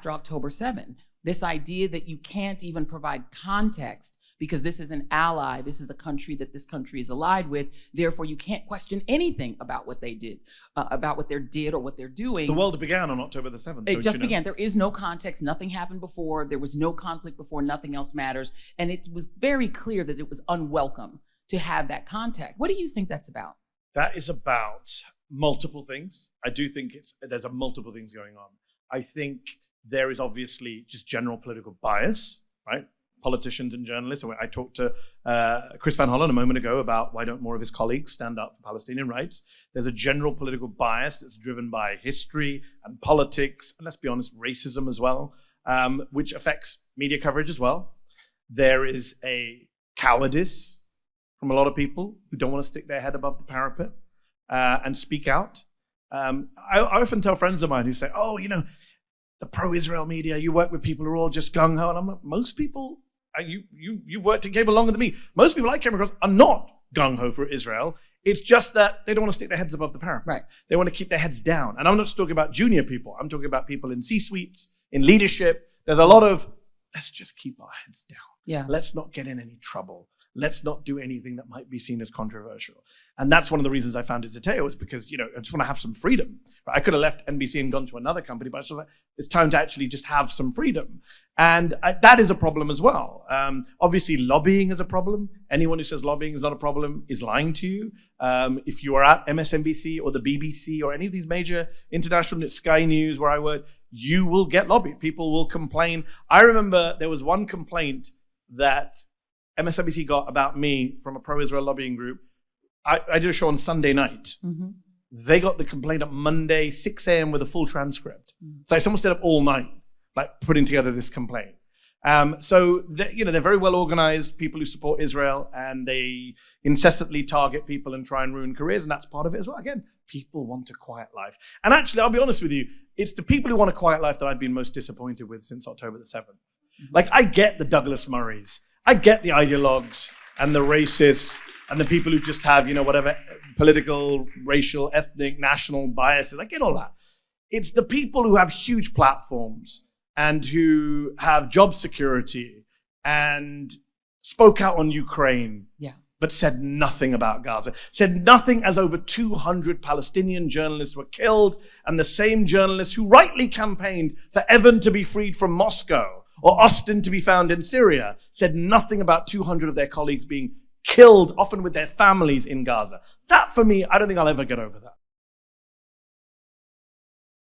after October 7. This idea that you can't even provide context because this is an ally, this is a country that this country is allied with, therefore you can't question anything about what they did, about what they did or what they're doing. The world began on October the 7th. It just began. There is no context, nothing happened before, there was no conflict before, nothing else matters. And it was very clear that it was unwelcome to have that context. What do you think that's about? That is about multiple things. I do think there's multiple things going on. I think there is obviously just general political bias, right? Politicians and journalists. I talked to Chris Van Hollen a moment ago about why don't more of his colleagues stand up for Palestinian rights. There's a general political bias that's driven by history and politics, and let's be honest, racism as well, which affects media coverage as well. There is a cowardice from a lot of people who don't want to stick their head above the parapet and speak out. I often tell friends of mine who say, oh, you know, the pro-Israel media, you work with people who are all just gung-ho. And I'm like, most people, you've worked in cable longer than me. Most people I came across are not gung-ho for Israel. It's just that they don't want to stick their heads above the parapet. Right. They want to keep their heads down. And I'm not just talking about junior people. I'm talking about people in C-suites, in leadership. There's a lot of, let's just keep our heads down. Yeah. Let's not get in any trouble. Let's not do anything that might be seen as controversial. And that's one of the reasons I founded Zeteo, is because, you know, I just want to have some freedom. I could have left NBC and gone to another company, but I was like, it's time to actually just have some freedom. And that is a problem as well. Obviously, lobbying is a problem. Anyone who says lobbying is not a problem is lying to you. If you are at MSNBC or the BBC or any of these major international, Sky News, where I work, you will get lobbied. People will complain. I remember there was one complaint that MSNBC got about me from a pro-Israel lobbying group. I did a show on Sunday night. Mm-hmm. They got the complaint up Monday, 6 a.m. with a full transcript. Mm-hmm. So someone stayed up all night, like putting together this complaint. So they're very well organized, people who support Israel, and they incessantly target people and try and ruin careers, and that's part of it as well. Again, people want a quiet life. And actually, I'll be honest with you, it's the people who want a quiet life that I've been most disappointed with since October the 7th. Mm-hmm. Like, I get the Douglas Murrays. I get the ideologues and the racists and the people who just have, you know, whatever political, racial, ethnic, national biases. I get all that. It's the people who have huge platforms and who have job security and spoke out on Ukraine, but said nothing about Gaza, said nothing as over 200 Palestinian journalists were killed, and the same journalists who rightly campaigned for Evan to be freed from Moscow or Austin to be found in Syria, said nothing about 200 of their colleagues being killed, often with their families in Gaza. That, for me, I don't think I'll ever get over that.